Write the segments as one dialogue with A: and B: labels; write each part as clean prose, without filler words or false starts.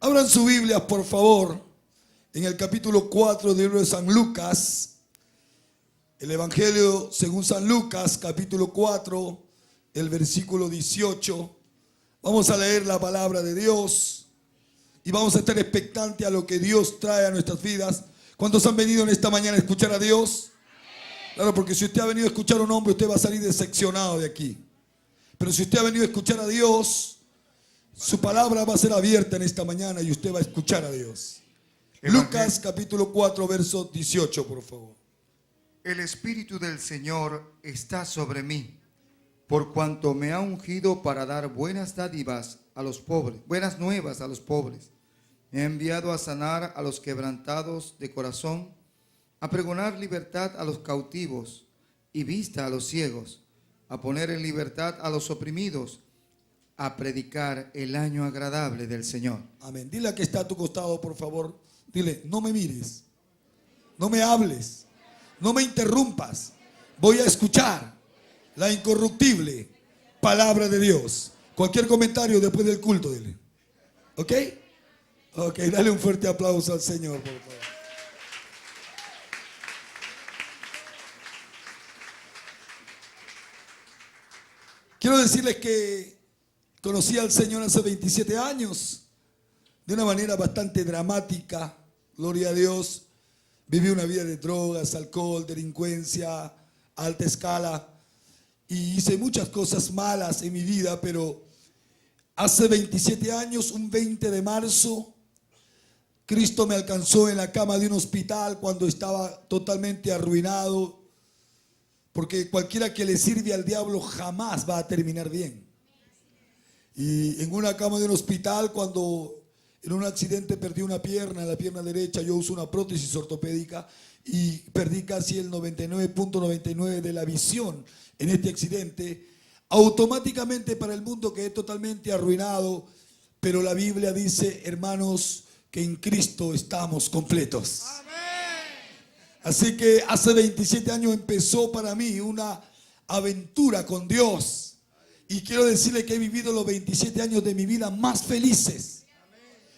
A: Abran su Biblia, por favor, en el capítulo 4 del libro de San Lucas. El Evangelio según San Lucas, capítulo 4, el versículo 18. Vamos a leer la palabra de Dios y vamos a estar expectantes a lo que Dios trae a nuestras vidas. ¿Cuántos han venido en esta mañana a escuchar a Dios? Claro, porque si usted ha venido a escuchar a un hombre, usted va a salir decepcionado de aquí. Pero si usted ha venido a escuchar a Dios, su palabra va a ser abierta en esta mañana y usted va a escuchar a Dios. Lucas capítulo 4, verso 18, por favor.
B: El Espíritu del Señor está sobre mí, por cuanto me ha ungido para dar buenas dádivas a los pobres, buenas nuevas a los pobres. Me ha enviado a sanar a los quebrantados de corazón, a pregonar libertad a los cautivos y vista a los ciegos, a poner en libertad a los oprimidos, a predicar el año agradable del Señor.
A: Amén. Dile a que está a tu costado, por favor. Dile, no me mires, no me hables, no me interrumpas. Voy a escuchar la incorruptible palabra de Dios. Cualquier comentario después del culto, dile. ¿Ok? Ok, dale un fuerte aplauso al Señor, por favor. Quiero decirles que conocí al Señor hace 27 años, de una manera bastante dramática, gloria a Dios. Viví una vida de drogas, alcohol, delincuencia, a alta escala, y hice muchas cosas malas en mi vida, pero hace 27 años, un 20 de marzo, Cristo me alcanzó en la cama de un hospital cuando estaba totalmente arruinado, porque cualquiera que le sirve al diablo jamás va a terminar bien. Y en una cama de un hospital, cuando en un accidente perdí una pierna, la pierna derecha, yo uso una prótesis ortopédica y perdí casi el 99.99 de la visión en este accidente. Automáticamente para el mundo quedé totalmente arruinado, pero la Biblia dice, hermanos, que en Cristo estamos completos. Así que hace 27 años empezó para mí una aventura con Dios. Y quiero decirle que he vivido los 27 años de mi vida más felices.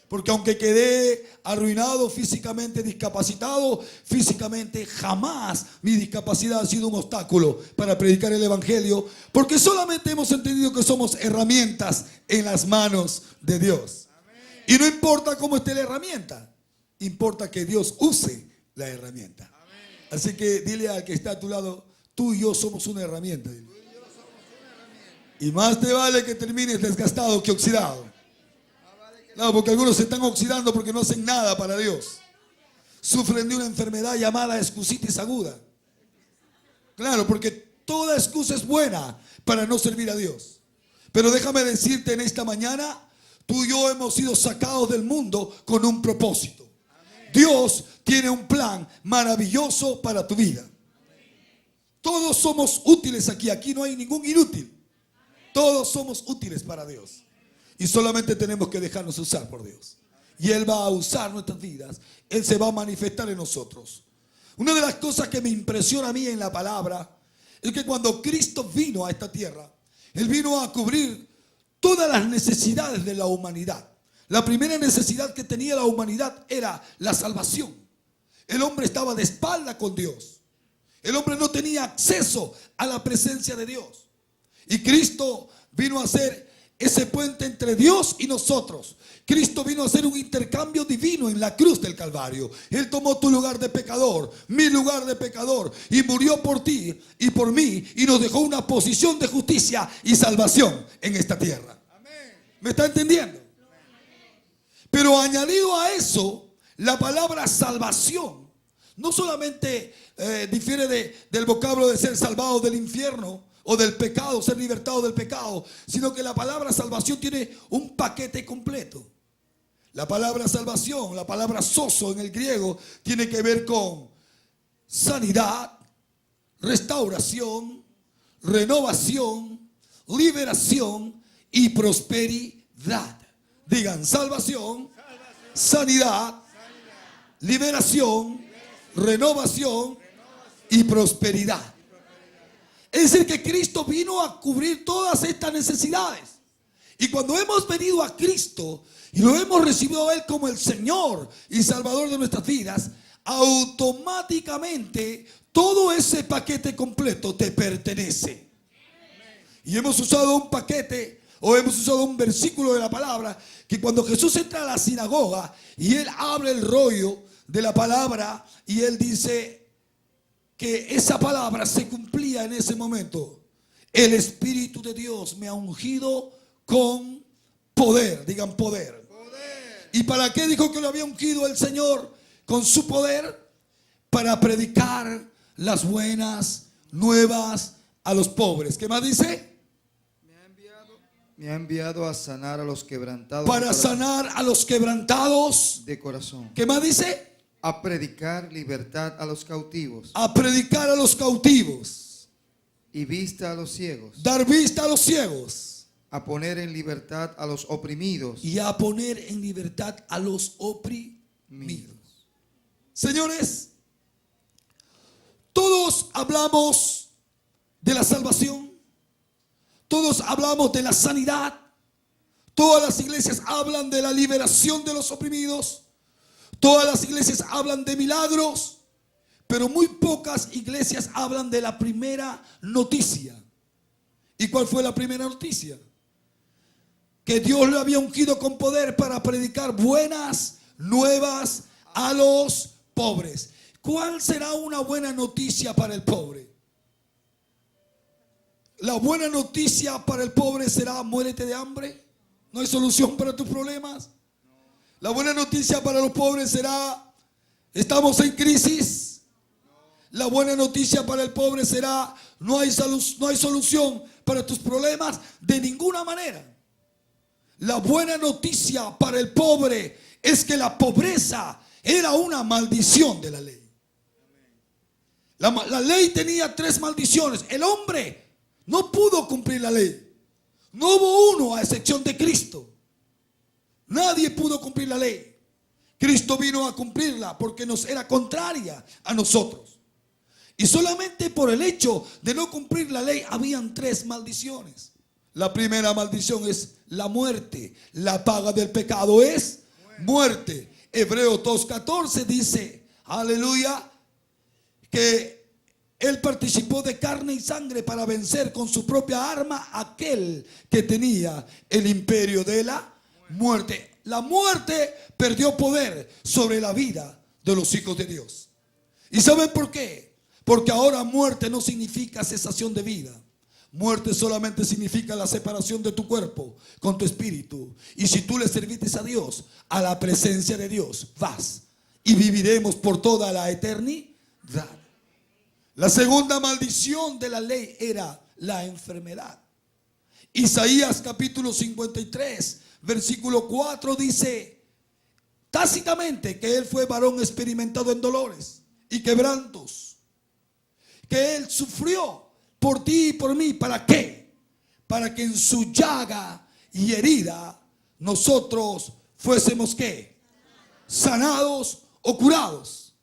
A: Porque aunque quedé arruinado físicamente, discapacitado físicamente, jamás mi discapacidad ha sido un obstáculo para predicar el Evangelio. Porque solamente hemos entendido que somos herramientas en las manos de Dios. Y no importa cómo esté la herramienta, importa que Dios use la herramienta. Así que dile al que está a tu lado, tú y yo somos una herramienta. Y más te vale que termines desgastado que oxidado. No, porque algunos se están oxidando porque no hacen nada para Dios. Sufren de una enfermedad llamada excusitis aguda. Claro, porque toda excusa es buena para no servir a Dios. Pero déjame decirte en esta mañana, tú y yo hemos sido sacados del mundo con un propósito. Dios tiene un plan maravilloso para tu vida. Todos somos útiles aquí. Aquí no hay ningún inútil. Todos somos útiles para Dios. Y solamente tenemos que dejarnos usar por Dios. Y Él va a usar nuestras vidas. Él se va a manifestar en nosotros. Una de las cosas que me impresiona a mí en la palabra es que cuando Cristo vino a esta tierra, Él vino a cubrir todas las necesidades de la humanidad. La primera necesidad que tenía la humanidad era la salvación. El hombre estaba de espalda con Dios. El hombre no tenía acceso a la presencia de Dios. Y Cristo vino a ser ese puente entre Dios y nosotros. Cristo vino a hacer un intercambio divino en la cruz del Calvario. Él tomó tu lugar de pecador, mi lugar de pecador, y murió por ti y por mí, y nos dejó una posición de justicia y salvación en esta tierra. ¿Me está entendiendo? Pero añadido a eso, la palabra salvación no solamente difiere del vocablo de ser salvado del infierno o del pecado, ser libertado del pecado, sino que la palabra salvación tiene un paquete completo. La palabra salvación, la palabra sozo en el griego, tiene que ver con sanidad, restauración, renovación, liberación y prosperidad. Digan salvación, sanidad, liberación, renovación y prosperidad. Es decir, que Cristo vino a cubrir todas estas necesidades. Y cuando hemos venido a Cristo, y lo hemos recibido a Él como el Señor y Salvador de nuestras vidas, automáticamente todo ese paquete completo te pertenece. Y hemos usado un paquete o hemos usado un versículo de la palabra que cuando Jesús entra a la sinagoga y Él abre el rollo de la palabra y Él dice que esa palabra se cumplía en ese momento. El Espíritu de Dios me ha ungido con poder. Digan poder. ¿Y para qué dijo que lo había ungido el Señor con su poder? Para predicar las buenas nuevas a los pobres. ¿Qué más dice?
B: Me ha enviado a sanar a los quebrantados.
A: Para sanar a los quebrantados
B: de corazón.
A: ¿Qué más dice?
B: A predicar libertad a los cautivos.
A: A predicar a los cautivos.
B: Y vista a los ciegos.
A: Dar vista a los ciegos.
B: A poner en libertad a los oprimidos.
A: Y a poner en libertad a los oprimidos. Señores, todos hablamos de la salvación. Todos hablamos de la sanidad. Todas las iglesias hablan de la liberación de los oprimidos. Todas las iglesias hablan de milagros. Pero muy pocas iglesias hablan de la primera noticia. ¿Y cuál fue la primera noticia? Que Dios le había ungido con poder para predicar buenas nuevas a los pobres. ¿Cuál será una buena noticia para el pobre? La buena noticia para el pobre será: muérete de hambre. No hay solución para tus problemas. La buena noticia para los pobres será: estamos en crisis. La buena noticia para el pobre será: no hay solución para tus problemas de ninguna manera. La buena noticia para el pobre es que la pobreza era una maldición de la ley. La ley tenía 3 maldiciones. El hombre no pudo cumplir la ley. No hubo uno a excepción de Cristo. Nadie pudo cumplir la ley. Cristo vino a cumplirla porque nos era contraria a nosotros. Y solamente por el hecho de no cumplir la ley habían 3 maldiciones. La primera maldición es la muerte. La paga del pecado es muerte. Hebreos 2:14 dice, aleluya, que Él participó de carne y sangre para vencer con su propia arma a aquel que tenía el imperio de la muerte. La muerte perdió poder sobre la vida de los hijos de Dios. ¿Y saben por qué? Porque ahora muerte no significa cesación de vida. Muerte solamente significa la separación de tu cuerpo con tu espíritu. Y si tú le serviste a Dios, a la presencia de Dios, vas y viviremos por toda la eternidad. La segunda maldición de la ley era la enfermedad. Isaías capítulo 53, versículo 4 dice tácitamente que Él fue varón experimentado en dolores y quebrantos, que Él sufrió por ti y por mí. ¿Para qué? Para que en su llaga y herida nosotros fuésemos ¿qué? Sanados o curados.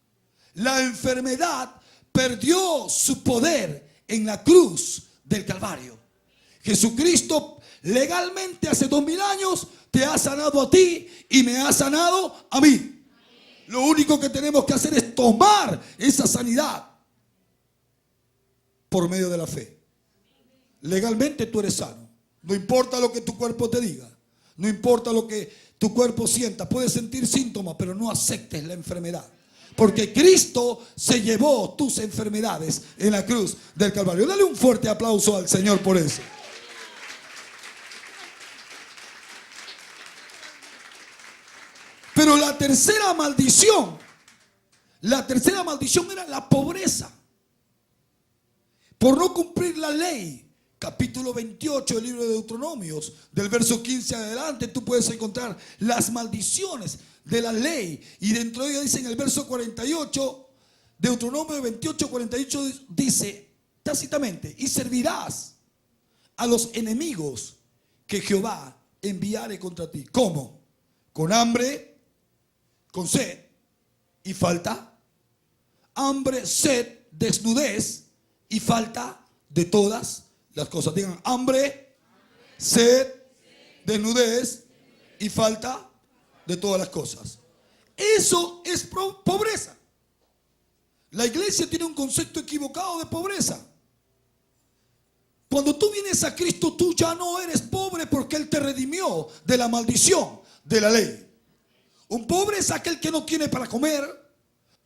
A: La enfermedad perdió su poder en la cruz del Calvario. Jesucristo legalmente hace 2000 años te ha sanado a ti y me ha sanado a mí. Lo único que tenemos que hacer es tomar esa sanidad por medio de la fe. Legalmente tú eres sano. No importa lo que tu cuerpo te diga. No importa lo que tu cuerpo sienta. Puedes sentir síntomas, pero no aceptes la enfermedad. Porque Cristo se llevó tus enfermedades en la cruz del Calvario. Dale un fuerte aplauso al Señor por eso. Pero la tercera maldición era la pobreza. Por no cumplir la ley, capítulo 28 del libro de Deuteronomios, del verso 15 adelante, tú puedes encontrar las maldiciones de la ley. Y dentro de ella dice en el verso 48, Deuteronomio 28, 48 dice tácitamente: y servirás a los enemigos que Jehová enviare contra ti. ¿Cómo? Con hambre, con sed y falta. Hambre, sed, desnudez y falta de todas las cosas. Digan: hambre, sed, desnudez y falta de todas las cosas. Eso es pobreza. La iglesia tiene un concepto equivocado de pobreza. Cuando tú vienes a Cristo, tú ya no eres pobre porque Él te redimió de la maldición de la ley. Un pobre es aquel que no tiene para comer,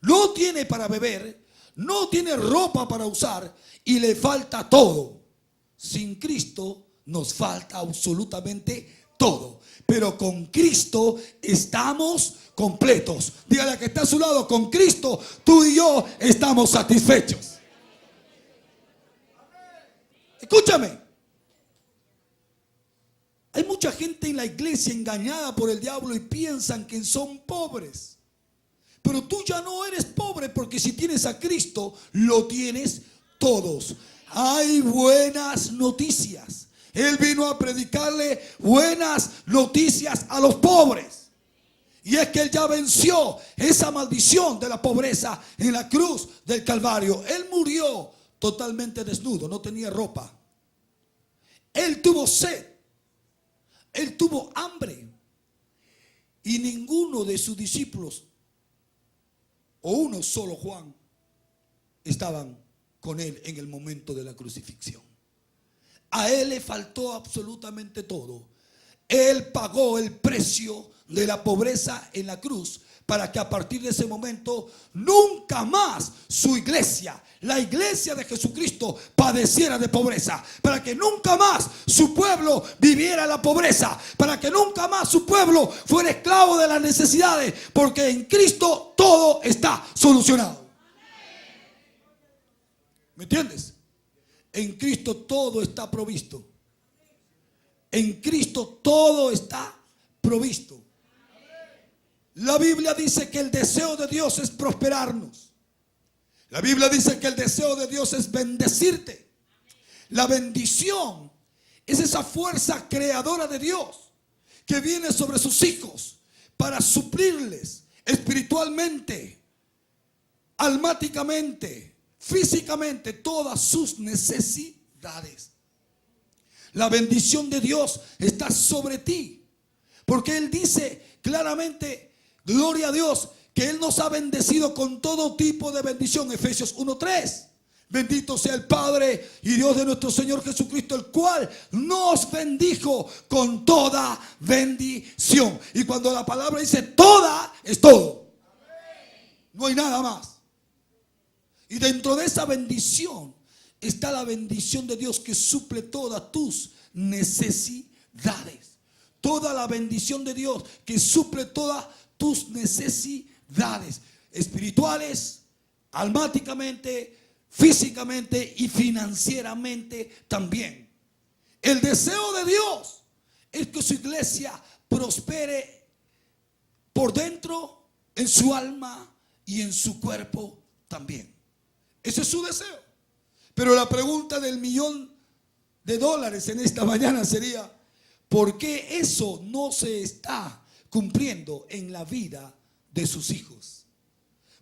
A: no tiene para beber, no tiene ropa para usar y le falta todo. Sin Cristo nos falta absolutamente todo. Pero con Cristo estamos completos. Dígale a que está a su lado, con Cristo tú y yo estamos satisfechos. Escúchame. Hay mucha gente en la iglesia engañada por el diablo y piensan que son pobres. Pero tú ya no eres pobre porque si tienes a Cristo, lo tienes todos. Hay buenas noticias. Él vino a predicarle buenas noticias a los pobres. Y es que Él ya venció esa maldición de la pobreza en la cruz del Calvario. Él murió totalmente desnudo, no tenía ropa. Él tuvo sed. Él tuvo hambre. Y ninguno de sus discípulos, o uno solo, Juan, estaban con Él en el momento de la crucifixión. A Él le faltó absolutamente todo. Él pagó el precio de la pobreza en la cruz para que a partir de ese momento nunca más su iglesia, la iglesia de Jesucristo, padeciera de pobreza, para que nunca más su pueblo viviera la pobreza, para que nunca más su pueblo fuera esclavo de las necesidades, porque en Cristo todo está solucionado. ¿Me entiendes? En Cristo todo está provisto. En Cristo todo está provisto. La Biblia dice que el deseo de Dios es prosperarnos. La Biblia dice que el deseo de Dios es bendecirte. La bendición es esa fuerza creadora de Dios que viene sobre sus hijos para suplirles espiritualmente, almáticamente, físicamente, todas sus necesidades. La bendición de Dios está sobre ti, porque Él dice claramente, gloria a Dios, que Él nos ha bendecido con todo tipo de bendición. Efesios 1:3. Bendito sea el Padre y Dios de nuestro Señor Jesucristo, el cual nos bendijo con toda bendición. Y cuando la palabra dice toda, es todo. No hay nada más. Y dentro de esa bendición está la bendición de Dios que suple todas tus necesidades. Toda la bendición de Dios que suple todas tus necesidades espirituales, almáticamente, físicamente y financieramente también. El deseo de Dios es que su iglesia prospere por dentro, en su alma y en su cuerpo también. Ese es su deseo. Pero la pregunta del $1.000.000 en esta mañana sería: ¿por qué eso no se está cumpliendo en la vida de sus hijos?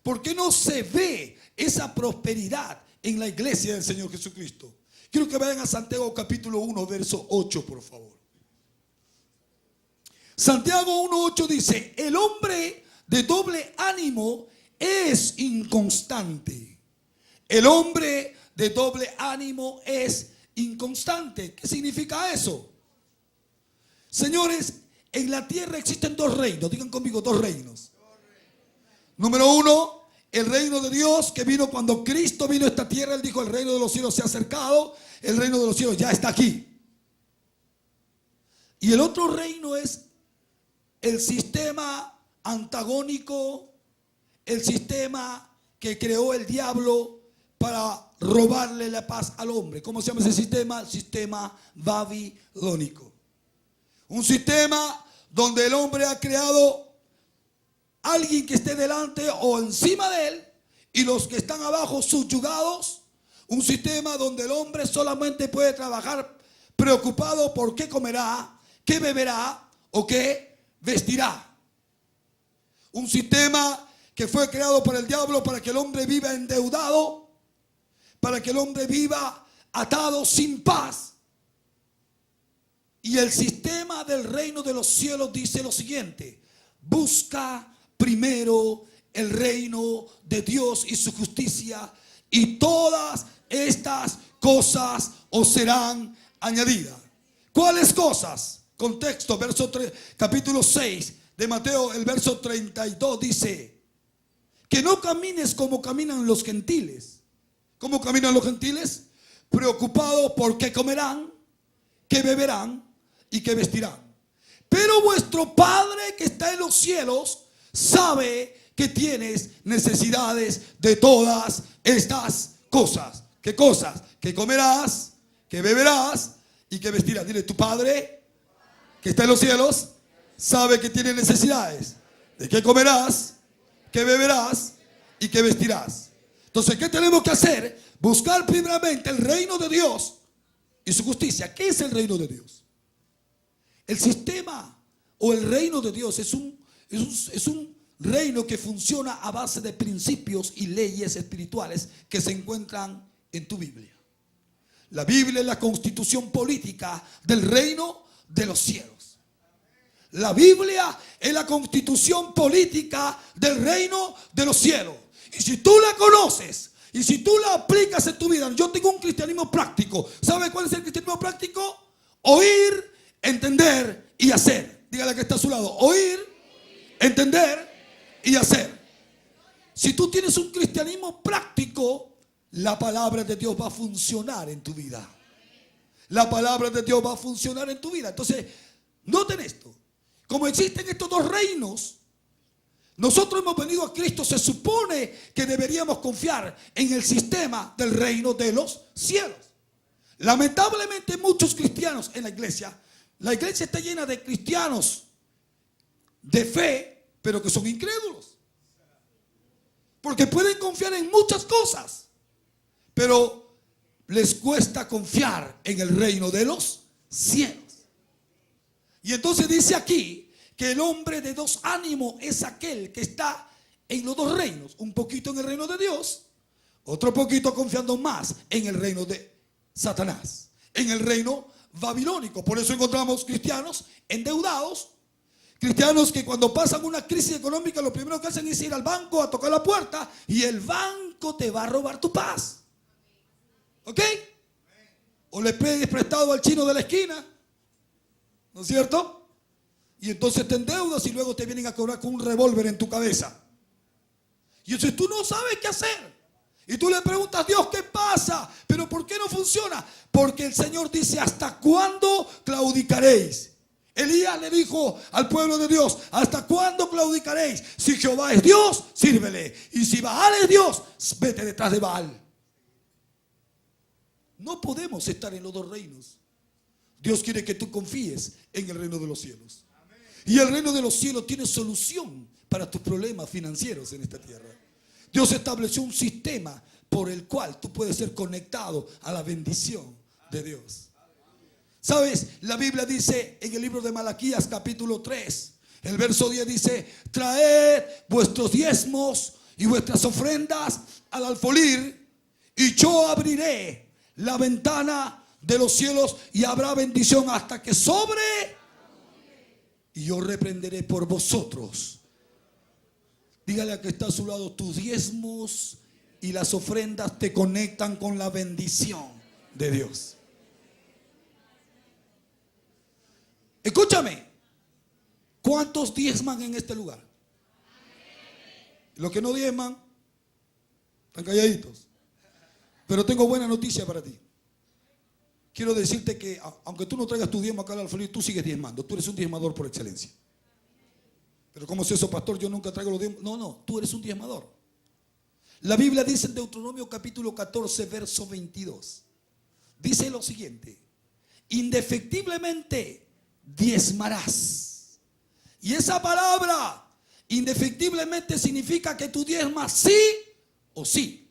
A: ¿Por qué no se ve esa prosperidad en la iglesia del Señor Jesucristo? Quiero que vayan a Santiago capítulo 1, verso 8, por favor. Santiago 1:8 dice: el hombre de doble ánimo es inconstante. El hombre de doble ánimo es inconstante. ¿Qué significa eso? Señores, en la tierra existen dos reinos. Digan conmigo, dos reinos. Número uno, el reino de Dios, que vino cuando Cristo vino a esta tierra. Él dijo: el reino de los cielos se ha acercado. El reino de los cielos ya está aquí. Y el otro reino es el sistema antagónico, el sistema que creó el diablo para robarle la paz al hombre. ¿Cómo se llama ese sistema? El sistema babilónico. Un sistema donde el hombre ha creado alguien que esté delante o encima de él y los que están abajo subyugados. Un sistema donde el hombre solamente puede trabajar preocupado por qué comerá, qué beberá o qué vestirá. Un sistema que fue creado por el diablo para que el hombre viva endeudado, para que el hombre viva atado sin paz. Y el sistema del reino de los cielos dice lo siguiente: busca primero el reino de Dios y su justicia, y todas estas cosas os serán añadidas. ¿Cuáles cosas? Contexto, capítulo 6 de Mateo, el verso 32 dice: que no camines como caminan los gentiles. ¿Cómo caminan los gentiles? Preocupados por qué comerán, qué beberán y qué vestirán. Pero vuestro Padre que está en los cielos sabe que tienes necesidades de todas estas cosas. ¿Qué cosas? Que comerás, que beberás y que vestirás. Dile, tu Padre que está en los cielos sabe que tienes necesidades de qué comerás, qué beberás y qué vestirás. Entonces, ¿qué tenemos que hacer? Buscar primeramente el reino de Dios y su justicia. ¿Qué es el reino de Dios? El sistema o el reino de Dios es un reino que funciona a base de principios y leyes espirituales que se encuentran en tu Biblia. La Biblia es la constitución política del reino de los cielos. La Biblia es la constitución política del reino de los cielos. Y si tú la conoces y si tú la aplicas en tu vida, yo tengo un cristianismo práctico. ¿Sabe cuál es el cristianismo práctico? Oír, entender y hacer. Dígale que está a su lado. Oír, entender y hacer. Si tú tienes un cristianismo práctico, la palabra de Dios va a funcionar en tu vida. La palabra de Dios va a funcionar en tu vida. Entonces, noten esto. Como existen estos dos reinos, nosotros hemos venido a Cristo. Se supone que deberíamos confiar en el sistema del reino de los cielos. Lamentablemente muchos cristianos en la iglesia está llena de cristianos de fe, pero que son incrédulos. Porque pueden confiar en muchas cosas, pero les cuesta confiar en el reino de los cielos. Y entonces dice aquí que el hombre de dos ánimos es aquel que está en los dos reinos. Un poquito en el reino de Dios, otro poquito confiando más en el reino de Satanás, en el reino babilónico. Por eso encontramos cristianos endeudados, cristianos que cuando pasan una crisis económica lo primero que hacen es ir al banco a tocar la puerta y el banco te va a robar tu paz. ¿Ok? O le pides prestado al chino de la esquina, ¿no es cierto? Y entonces te endeudas y luego te vienen a cobrar con un revólver en tu cabeza. Y entonces tú no sabes qué hacer. Y tú le preguntas a Dios, ¿qué pasa? ¿Pero por qué no funciona? Porque el Señor dice, ¿hasta cuándo claudicaréis? Elías le dijo al pueblo de Dios, ¿hasta cuándo claudicaréis? Si Jehová es Dios, sírvele. Y si Baal es Dios, vete detrás de Baal. No podemos estar en los dos reinos. Dios quiere que tú confíes en el reino de los cielos. Y el reino de los cielos tiene solución para tus problemas financieros en esta tierra. Dios estableció un sistema por el cual tú puedes ser conectado a la bendición de Dios. ¿Sabes? La Biblia dice en el libro de Malaquías capítulo 3, el verso 10 dice: traed vuestros diezmos y vuestras ofrendas al alfolí, y yo abriré la ventana de los cielos y habrá bendición hasta que sobre, y yo reprenderé por vosotros. Dígale a que está a su lado, tus diezmos y las ofrendas te conectan con la bendición de Dios. Escúchame, ¿cuántos diezman en este lugar? Los que no diezman están calladitos. Pero tengo buena noticia para ti. Quiero decirte que aunque tú no traigas tu diezmo acá al alfolí, tú sigues diezmando. Tú eres un diezmador por excelencia. Pero ¿cómo es eso, pastor? Yo nunca traigo los diezmos. No, tú eres un diezmador. La Biblia dice en Deuteronomio capítulo 14, verso 22. Dice lo siguiente: indefectiblemente diezmarás. Y esa palabra indefectiblemente significa que tú diezmas sí o sí.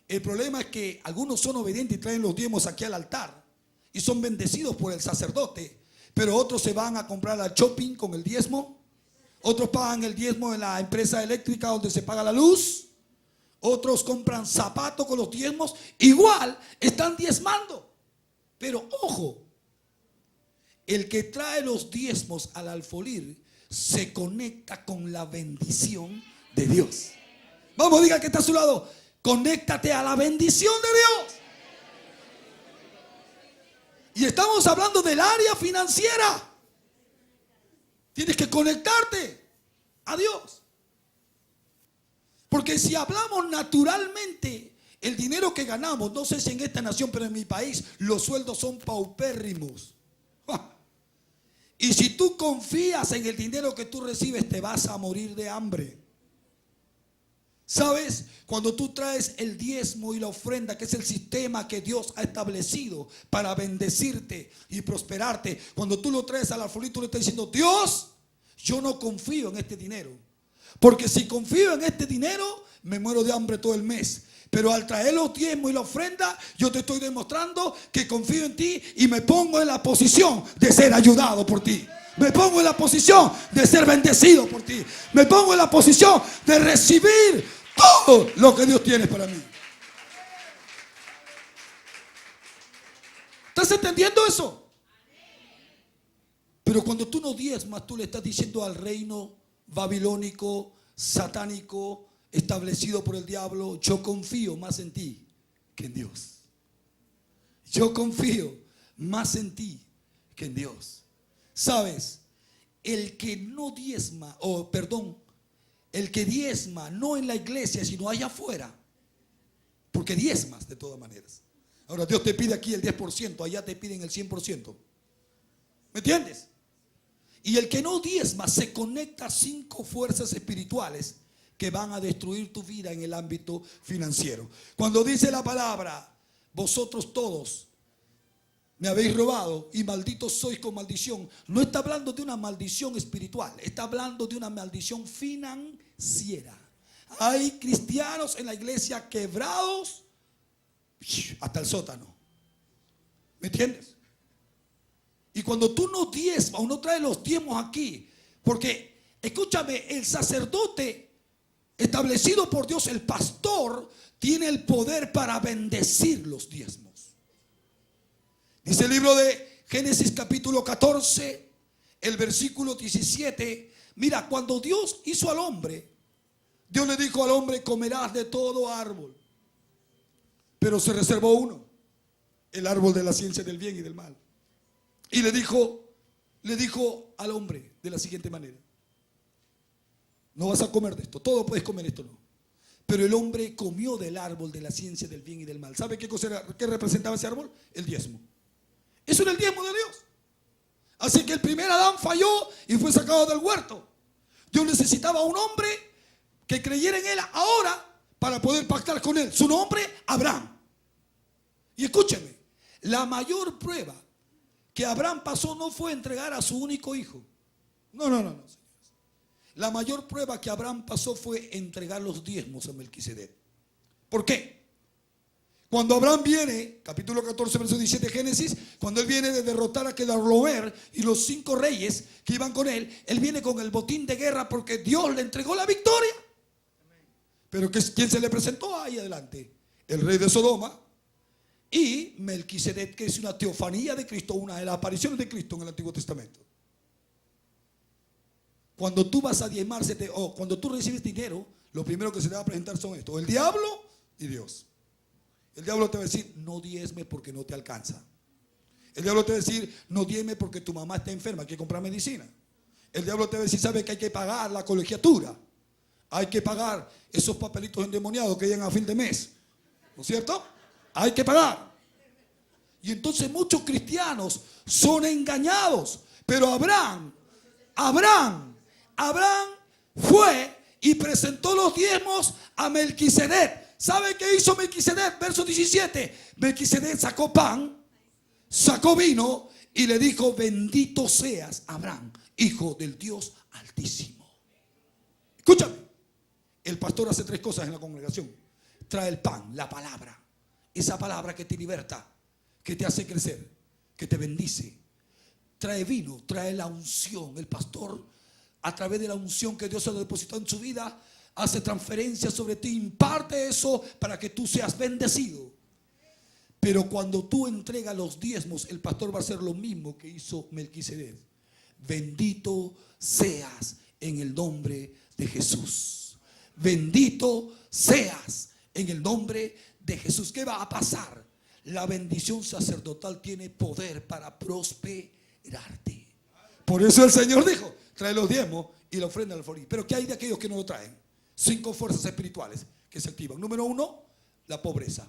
A: El problema es que algunos son obedientes y traen los diezmos aquí al altar y son bendecidos por el sacerdote, pero otros se van a comprar al shopping con el diezmo. Otros pagan el diezmo en la empresa eléctrica donde se paga la luz. Otros compran zapatos con los diezmos. Igual están diezmando. Pero ojo, el que trae los diezmos al alfolí se conecta con la bendición de Dios. Vamos, diga que está a su lado. Conéctate a la bendición de Dios. Y estamos hablando del área financiera. Tienes que conectarte a Dios. Porque si hablamos naturalmente, el dinero que ganamos, no sé si en esta nación, pero en mi país, los sueldos son paupérrimos. Y si tú confías en el dinero que tú recibes, te vas a morir de hambre. ¿Sabes? Cuando tú traes el diezmo y la ofrenda, que es el sistema que Dios ha establecido para bendecirte y prosperarte, cuando tú lo traes al alfolí, tú le estás diciendo: Dios, yo no confío en este dinero, porque si confío en este dinero, me muero de hambre todo el mes. Pero al traer los diezmos y la ofrenda, yo te estoy demostrando que confío en ti y me pongo en la posición de ser ayudado por ti. Me pongo en la posición de ser bendecido por ti. Me pongo en la posición de recibir todo lo que Dios tiene para mí. ¿Estás entendiendo eso? Pero cuando tú no diezmas, tú le estás diciendo al reino babilónico, satánico, establecido por el diablo: yo confío más en ti que en Dios. Yo confío más en ti que en Dios. ¿Sabes? El que no diezma, el que diezma no en la iglesia, sino allá afuera, porque diezmas de todas maneras. Ahora Dios te pide aquí el 10%, allá te piden el 100%. ¿Me entiendes? Y el que no diezma se conecta a 5 fuerzas espirituales que van a destruir tu vida en el ámbito financiero. Cuando dice la palabra: vosotros todos me habéis robado y malditos sois con maldición, no está hablando de una maldición espiritual, está hablando de una maldición financiera. Hay cristianos en la iglesia quebrados hasta el sótano. ¿Me entiendes? Y cuando tú no diezmas o no traes los diezmos aquí, porque escúchame, el sacerdote establecido por Dios, el pastor, tiene el poder para bendecir los diezmos. Dice el libro de Génesis capítulo 14, el versículo 17. Mira, cuando Dios hizo al hombre, Dios le dijo al hombre: comerás de todo árbol, pero se reservó uno, el árbol de la ciencia del bien y del mal. Y le dijo al hombre de la siguiente manera: no vas a comer de esto, todo puedes comer, esto no. Pero el hombre comió del árbol de la ciencia del bien y del mal. ¿Sabe qué cosa era, qué representaba ese árbol? El diezmo. Eso era el diezmo de Dios. Así que el primer Adán falló y fue sacado del huerto. Dios necesitaba un hombre que creyera en él ahora para poder pactar con él. Su nombre, Abraham. Y escúcheme, la mayor prueba que Abraham pasó no fue entregar a su único hijo. No, señores. La mayor prueba que Abraham pasó fue entregar los diezmos a Melquisedec. ¿Por qué? Cuando Abraham viene, capítulo 14, verso 17 de Génesis, cuando él viene de derrotar a Kedorlaomer y los 5 reyes que iban con él, él viene con el botín de guerra porque Dios le entregó la victoria. Pero ¿quién se le presentó ahí adelante? El rey de Sodoma y Melquisedec, que es una teofanía de Cristo, una de las apariciones de Cristo en el Antiguo Testamento. Cuando tú vas a diezmar, cuando tú recibes dinero, lo primero que se te va a presentar son estos: el diablo y Dios. El diablo te va a decir: no diezmes porque no te alcanza. El diablo te va a decir: no diezmes porque tu mamá está enferma, hay que comprar medicina. El diablo te va a decir: sabe que hay que pagar la colegiatura, hay que pagar esos papelitos endemoniados que llegan a fin de mes, ¿no es cierto? Hay que pagar. Y entonces muchos cristianos son engañados. Pero Abraham fue y presentó los diezmos a Melquisedec. ¿Sabe qué hizo Melquisedec? Verso 17. Melquisedec sacó pan, sacó vino y le dijo: bendito seas, Abraham, hijo del Dios Altísimo. Escúchame, el pastor hace 3 cosas en la congregación: trae el pan, la palabra, esa palabra que te liberta, que te hace crecer, que te bendice. Trae vino, trae la unción. El pastor, a través de la unción que Dios ha depositado en su vida, hace transferencia sobre ti, imparte eso para que tú seas bendecido. Pero cuando tú entregas los diezmos, el pastor va a hacer lo mismo que hizo Melquisedec. bendito seas en el nombre de Jesús. Bendito seas en el nombre de Jesús. ¿Qué va a pasar? La bendición sacerdotal tiene poder para prosperarte. Por eso el Señor dijo: trae los diezmos y la ofrenda al alfolí. Pero ¿qué hay de aquellos que no lo traen? 5 fuerzas espirituales que se activan. Número 1, la pobreza.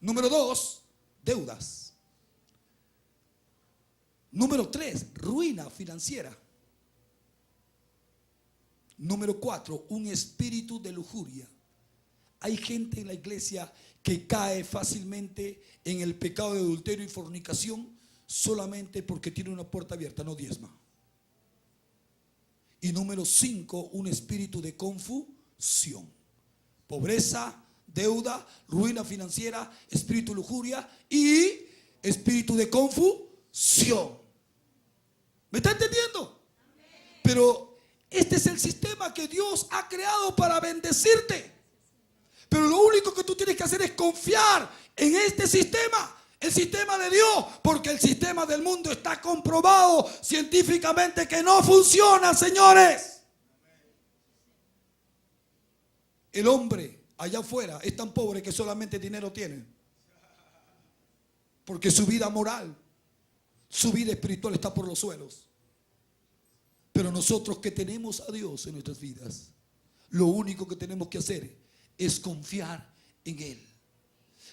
A: Número 2, deudas. Número 3, ruina financiera. Número 4, un espíritu de lujuria. Hay gente en la iglesia que cae fácilmente en el pecado de adulterio y fornicación solamente porque tiene una puerta abierta, no diezma. Y número 5, un espíritu de confusión. Pobreza, deuda, ruina financiera, espíritu de lujuria y espíritu de confusión. ¿Me está entendiendo? Pero este es el sistema que Dios ha creado para bendecirte. Pero lo único que tú tienes que hacer es confiar en este sistema, el sistema de Dios, porque el sistema del mundo está comprobado científicamente que no funciona, señores. El hombre allá afuera es tan pobre que solamente dinero tiene, porque su vida moral, su vida espiritual está por los suelos. Pero nosotros que tenemos a Dios en nuestras vidas, lo único que tenemos que hacer es confiar en Él.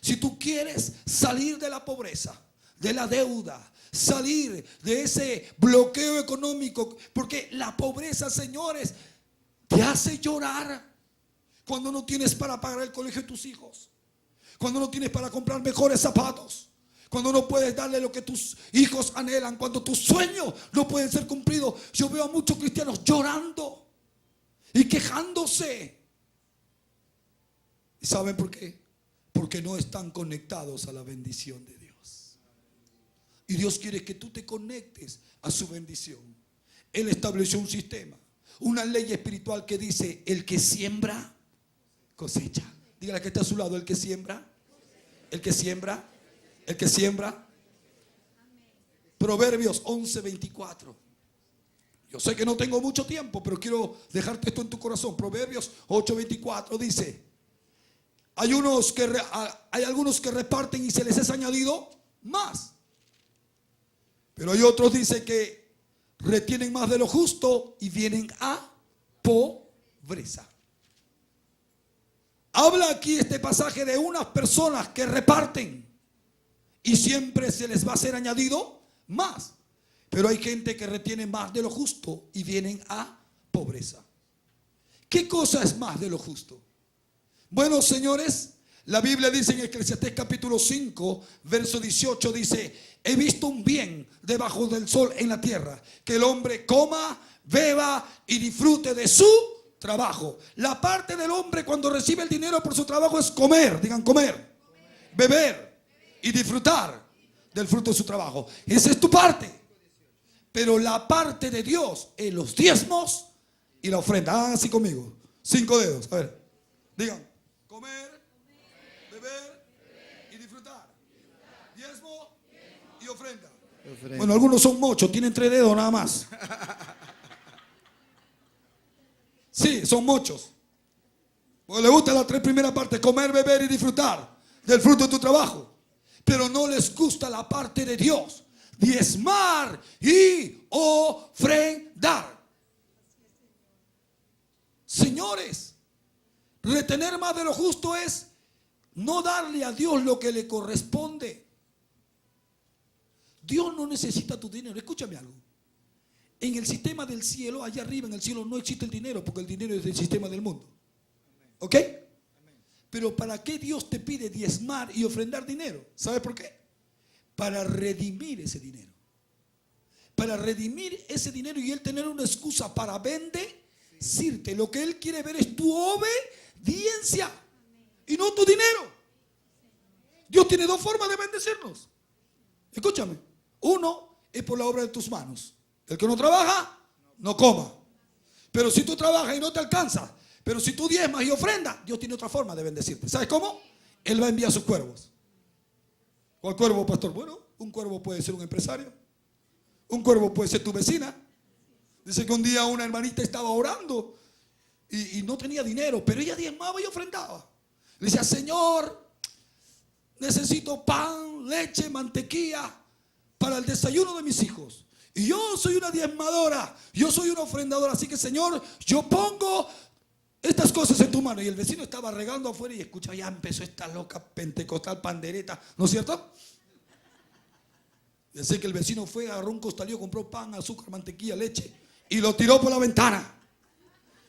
A: Si tú quieres salir de la pobreza, de la deuda, salir de ese bloqueo económico, porque la pobreza, señores, te hace llorar cuando no tienes para pagar el colegio de tus hijos, cuando no tienes para comprar mejores zapatos, cuando no puedes darle lo que tus hijos anhelan, cuando tus sueños no pueden ser cumplidos. Yo veo a muchos cristianos llorando y quejándose. ¿Y saben por qué? Porque no están conectados a la bendición de Dios. Y Dios quiere que tú te conectes a su bendición. Él estableció un sistema, una ley espiritual que dice: el que siembra, cosecha. Dígale que está a su lado: el que siembra, el que siembra, el que siembra. Proverbios 11:24. Yo sé que no tengo mucho tiempo, pero quiero dejarte esto en tu corazón. Proverbios 8:24 dice: hay algunos que reparten y se les es añadido más. Pero hay otros, dice, que retienen más de lo justo y vienen a pobreza. Habla aquí este pasaje de unas personas que reparten y siempre se les va a ser añadido más. Pero hay gente que retiene más de lo justo y vienen a pobreza. ¿Qué cosa es más de lo justo? Bueno, señores, la Biblia dice en Eclesiastés capítulo 5, verso 18, dice: he visto un bien debajo del sol en la tierra, que el hombre coma, beba y disfrute de su trabajo. La parte del hombre cuando recibe el dinero por su trabajo es comer, digan comer, beber y disfrutar del fruto de su trabajo. Esa es tu parte. Pero la parte de Dios es los diezmos y la ofrenda. Hagan así conmigo, 5 dedos, a ver, digan: comer, beber y disfrutar. Diezmo y ofrenda. Bueno, algunos son mochos, tienen 3 dedos nada más. Sí, son mochos. Porque les gusta la 3 primeras partes: comer, beber y disfrutar del fruto de tu trabajo. Pero no les gusta la parte de Dios: diezmar y ofrendar. Señores, retener más de lo justo es no darle a Dios lo que le corresponde. Dios no necesita tu dinero. Escúchame algo. En el sistema del cielo, allá arriba en el cielo, no existe el dinero, porque el dinero es del sistema del mundo. ¿Ok? Pero ¿para qué Dios te pide diezmar y ofrendar dinero? ¿Sabes por qué? Para redimir ese dinero. Para redimir ese dinero y Él tener una excusa para bendecirte. Lo que Él quiere ver es tu obediencia y no tu dinero. Dios tiene 2 formas de bendecirnos. Escúchame. Uno es por la obra de tus manos. El que no trabaja, no coma. Pero si tú trabajas y no te alcanza, pero si tú diezmas y ofrendas, Dios tiene otra forma de bendecirte. ¿Sabes cómo? Él va a enviar sus cuervos. ¿Cuál cuervo, pastor? Bueno, un cuervo puede ser un empresario, Un cuervo puede ser tu vecina. Dice que un día una hermanita estaba orando y no tenía dinero, pero ella diezmaba y ofrendaba. Le decía, Señor, necesito pan, leche, mantequilla para el desayuno de mis hijos. Y yo soy una diezmadora, yo soy una ofrendadora, así que Señor, yo pongo estas cosas en tu mano. Y el vecino estaba regando afuera y escucha, ya empezó esta loca pentecostal pandereta, ¿no es cierto? Y así que el vecino fue, agarró un costalillo, compró pan, azúcar, mantequilla, leche y lo tiró por la ventana.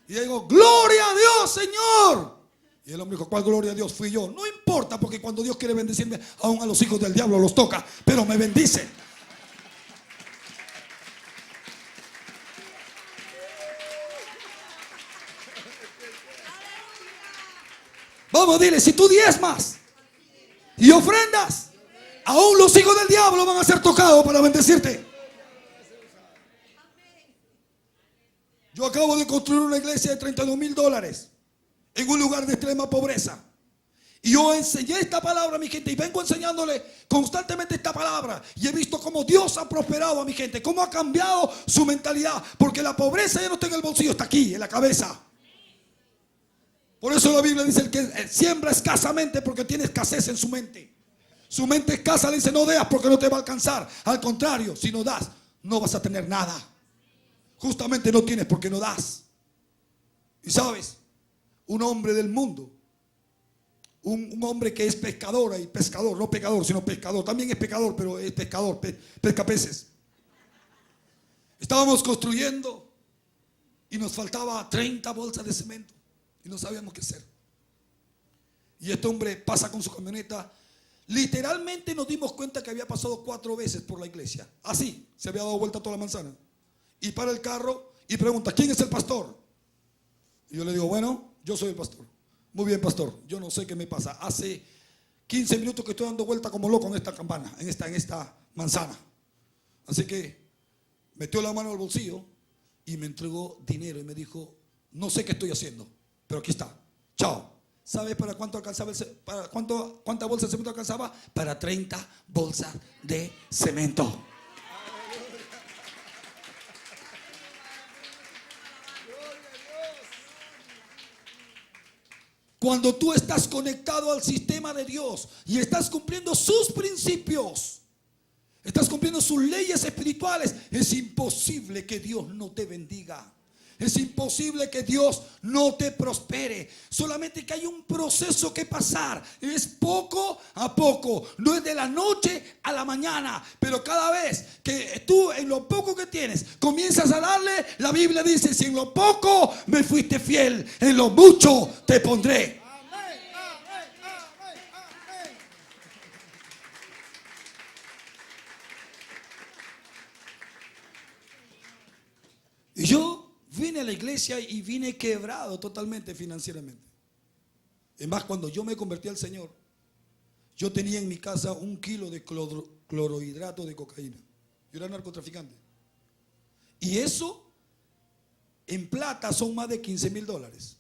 A: Y le digo, gloria a Dios, Señor. Y el hombre dijo, ¿cuál gloria a Dios? Fui yo. No importa, porque cuando Dios quiere bendecirme, aún a los hijos del diablo los toca, pero me bendice. Vamos, dile, si tú diezmas y ofrendas, aún los hijos del diablo van a ser tocados para bendecirte. Yo acabo de construir una iglesia de $32,000 en un lugar de extrema pobreza. Y yo enseñé esta palabra a mi gente y vengo enseñándole constantemente esta palabra. Y he visto cómo Dios ha prosperado a mi gente, cómo ha cambiado su mentalidad. Porque la pobreza ya no está en el bolsillo, está aquí, en la cabeza. Por eso la Biblia dice el que siembra escasamente porque tiene escasez en su mente. Su mente escasa le dice no deas porque no te va a alcanzar. Al contrario, si no das, no vas a tener nada. Justamente no tienes porque no das. Y sabes, un hombre del mundo, un hombre que es pescador y pescador, no pecador sino pescador, también es pecador pero es pescador, pesca peces. Estábamos construyendo y nos faltaba 30 bolsas de cemento y no sabíamos qué hacer. Y este hombre pasa con su camioneta. Literalmente nos dimos cuenta que había pasado 4 veces por la iglesia. Así, se había dado vuelta toda la manzana. Y para el carro y pregunta, ¿quién es el pastor? Y yo le digo, bueno, yo soy el pastor. Muy bien, pastor, yo no sé qué me pasa. Hace 15 minutos que estoy dando vuelta como loco en esta campana, en esta manzana. Así que metió la mano al bolsillo y me entregó dinero y me dijo, no sé qué estoy haciendo, pero aquí está. Chao. ¿Sabes para cuánto alcanzaba cuántas bolsas de cemento alcanzaba? Para 30 bolsas de cemento. Cuando tú estás conectado al sistema de Dios y estás cumpliendo sus principios, estás cumpliendo sus leyes espirituales, es imposible que Dios no te bendiga. Es imposible que Dios no te prospere. Solamente que hay un proceso que pasar. Es poco a poco. No es de la noche a la mañana. Pero cada vez que tú en lo poco que tienes comienzas a darle, la Biblia dice, si en lo poco me fuiste fiel, en lo mucho te pondré. Y yo vine a la iglesia y vine quebrado totalmente financieramente. Es más, cuando yo me convertí al Señor, yo tenía en mi casa 1 kilo de clorhidrato de cocaína. Yo era narcotraficante. Y eso, en plata, son más de $15,000.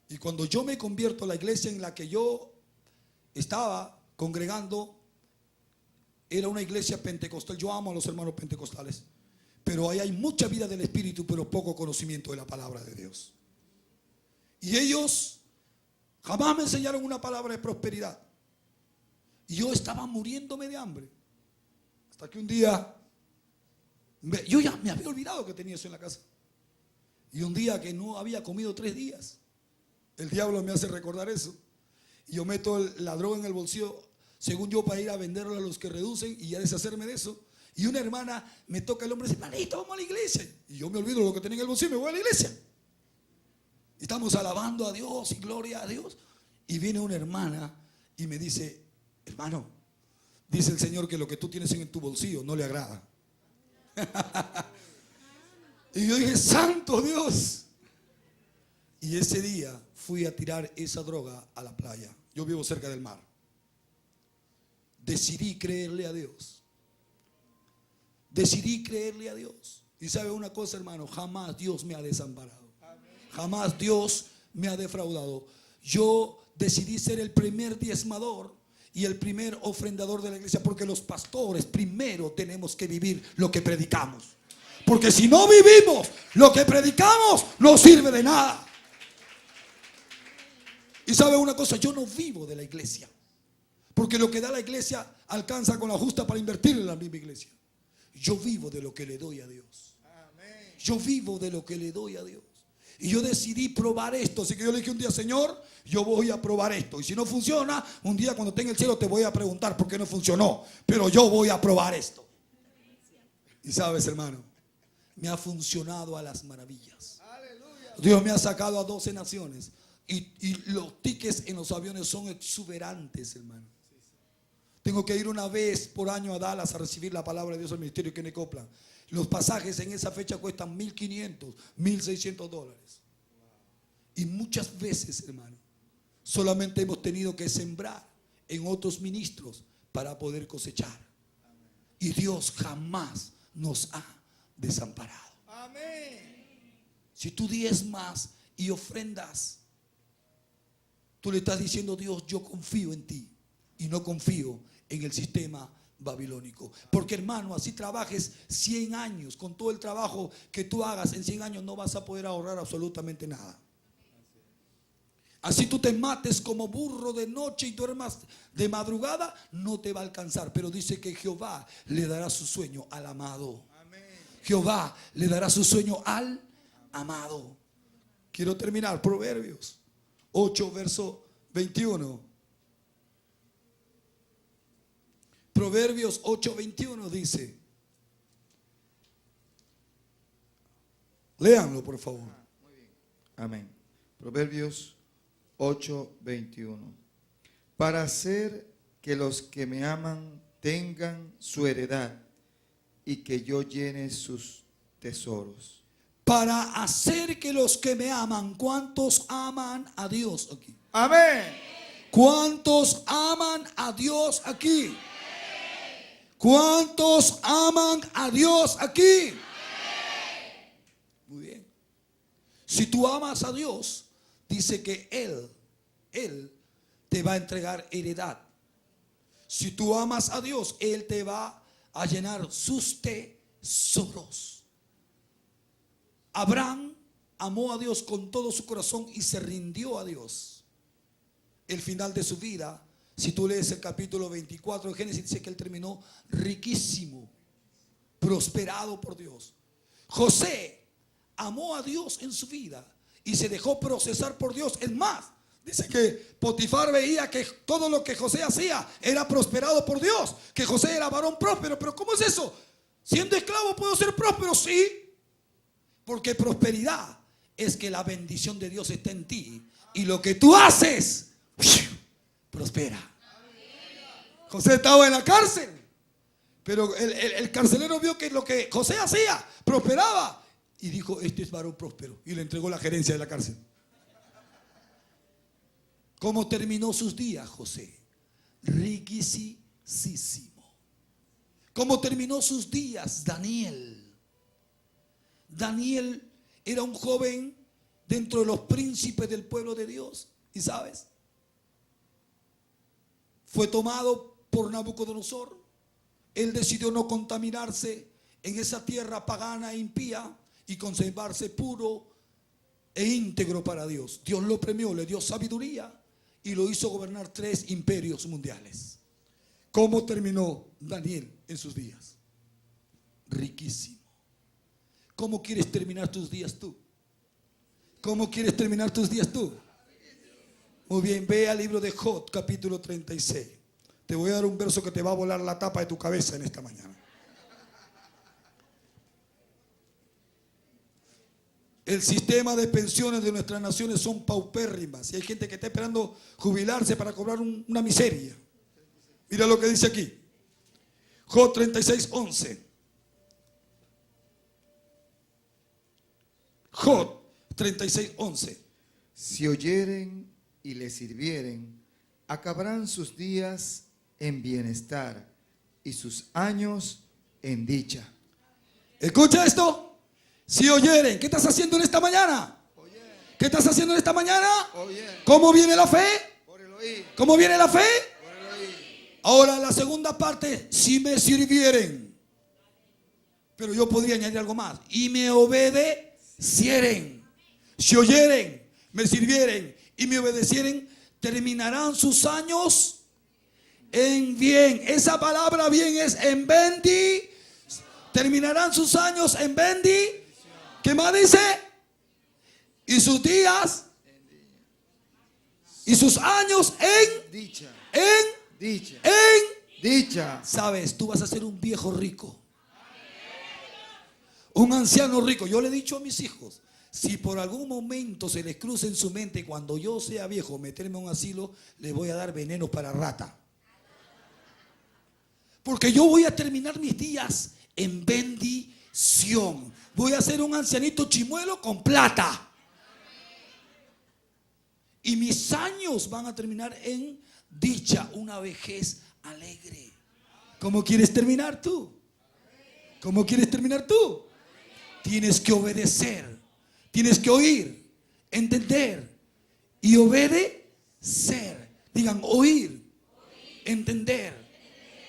A: Y cuando yo me convierto a la iglesia en la que yo estaba congregando, era una iglesia pentecostal. Yo amo a los hermanos pentecostales. Pero ahí hay mucha vida del Espíritu, pero poco conocimiento de la palabra de Dios. Y ellos jamás me enseñaron una palabra de prosperidad. Y yo estaba muriéndome de hambre. Hasta que un día, yo ya me había olvidado que tenía eso en la casa. Y un día que no había comido 3 días, el diablo me hace recordar eso. Y yo meto la droga en el bolsillo, según yo, para ir a venderlo a los que reducen y ya deshacerme de eso. Y una hermana me toca el hombro y dice, manito, vamos a la iglesia. Y yo me olvido de lo que tenía en el bolsillo y me voy a la iglesia. Y estamos alabando a Dios y gloria a Dios. Y viene una hermana y me dice, hermano, dice el Señor que lo que tú tienes en tu bolsillo no le agrada. Y yo dije, santo Dios. Y ese día fui a tirar esa droga a la playa. Yo vivo cerca del mar. Decidí creerle a Dios. Decidí creerle a Dios. Y sabe una cosa, hermano, jamás Dios me ha desamparado. Jamás Dios me ha defraudado. Yo decidí ser el primer diezmador y el primer ofrendador de la iglesia, porque los pastores primero tenemos que vivir lo que predicamos. Porque si no vivimos lo que predicamos, no sirve de nada. Y sabe una cosa, yo no vivo de la iglesia, porque lo que da la iglesia alcanza con la justa para invertir en la misma iglesia. Yo vivo de lo que le doy a Dios. Yo vivo de lo que le doy a Dios. Y yo decidí probar esto. Así que yo le dije un día, Señor, yo voy a probar esto. Y si no funciona, un día cuando tenga el cielo te voy a preguntar por qué no funcionó. Pero yo voy a probar esto. Y sabes, hermano, me ha funcionado a las maravillas. Dios me ha sacado a 12 naciones. Y los tickets en los aviones son exuberantes, hermano. Tengo que ir una vez por año a Dallas a recibir la palabra de Dios al ministerio de Kenny Copeland. Los pasajes en esa fecha cuestan $1,500, $1,600. Y muchas veces, hermano, solamente hemos tenido que sembrar en otros ministros para poder cosechar. Y Dios jamás nos ha desamparado. Si tú diezmas y ofrendas, tú le estás diciendo, Dios, yo confío en ti y no confío en el sistema babilónico. Porque, hermano, así trabajes 100 años, con todo el trabajo que tú hagas en 100 años no vas a poder ahorrar absolutamente nada. Así tú te mates como burro de noche y duermas de madrugada, no te va a alcanzar. Pero dice que Jehová le dará su sueño al amado. Jehová le dará su sueño al amado. Quiero terminar. Proverbios 8, verso 21. Proverbios 8:21 dice. Léanlo, por favor.
B: Amén. Proverbios 8:21. Para hacer que los que me aman tengan su heredad y que yo llene sus tesoros.
A: Para hacer que los que me aman, ¿cuántos aman a Dios aquí?
B: Amén.
A: ¿Cuántos aman a Dios aquí? ¿Cuántos aman a Dios aquí? Muy bien. Si tú amas a Dios, dice que Él te va a entregar heredad. Si tú amas a Dios, Él te va a llenar sus tesoros. Abraham amó a Dios con todo su corazón y se rindió a Dios. El final de su vida, si tú lees el capítulo 24 de Génesis, dice que él terminó riquísimo, prosperado por Dios. José amó a Dios en su vida y se dejó procesar por Dios. Es más, dice que Potifar veía que todo lo que José hacía era prosperado por Dios, que José era varón próspero. Pero ¿cómo es eso? Siendo esclavo puedo ser próspero, sí, porque prosperidad es que la bendición de Dios está en ti y lo que tú haces prospera. José estaba en la cárcel, pero el carcelero vio que lo que José hacía prosperaba y dijo, este es varón próspero, y le entregó la gerencia de la cárcel. ¿Cómo terminó sus días José? Riquísimo. ¿Cómo terminó sus días Daniel? Daniel era un joven dentro de los príncipes del pueblo de Dios. ¿Y sabes? Fue tomado por Nabucodonosor. Él decidió no contaminarse en esa tierra pagana e impía y conservarse puro e íntegro para Dios. Dios lo premió, le dio sabiduría y lo hizo gobernar 3 imperios mundiales. ¿Cómo terminó Daniel en sus días? Riquísimo. ¿Cómo quieres terminar tus días tú? ¿Cómo quieres terminar tus días tú? Muy bien, ve al libro de Job, capítulo 36. Te voy a dar un verso que te va a volar la tapa de tu cabeza en esta mañana. El sistema de pensiones de nuestras naciones son paupérrimas y hay gente que está esperando jubilarse para cobrar una miseria. Mira lo que dice aquí. Job 36:11. Job 36:11.
B: Si oyeren y le sirvieren, acabarán sus días en bienestar y sus años en dicha.
A: Escucha esto. Si oyeren, ¿qué estás haciendo en esta mañana? ¿Qué estás haciendo en esta mañana? ¿Cómo viene la fe?
B: Por el oír.
A: ¿Cómo viene la fe?
B: Por el oír.
A: Ahora la segunda parte, si me sirvieren. Pero yo podría añadir algo más. Y me obedecieren. Si oyeren, me sirvieren y me obedecieren, terminarán sus años en bien. Esa palabra bien es en bendición. Terminarán sus años en bendición. ¿Qué más dice? Y sus días y sus años en
B: Dicha.
A: dicha. Sabes, tú vas a ser un viejo rico, un anciano rico. Yo le he dicho a mis hijos, si por algún momento se les cruza en su mente cuando yo sea viejo meterme a un asilo, les voy a dar veneno para rata. Porque yo voy a terminar mis días en bendición. Voy a ser un ancianito chimuelo con plata. Y mis años van a terminar en dicha, una vejez alegre. ¿Cómo quieres terminar tú? ¿Cómo quieres terminar tú? Tienes que obedecer, tienes que oír, entender y obedecer. Digan, oír, entender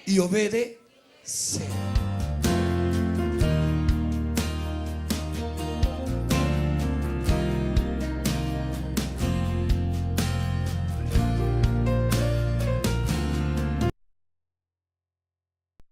A: y obedecer.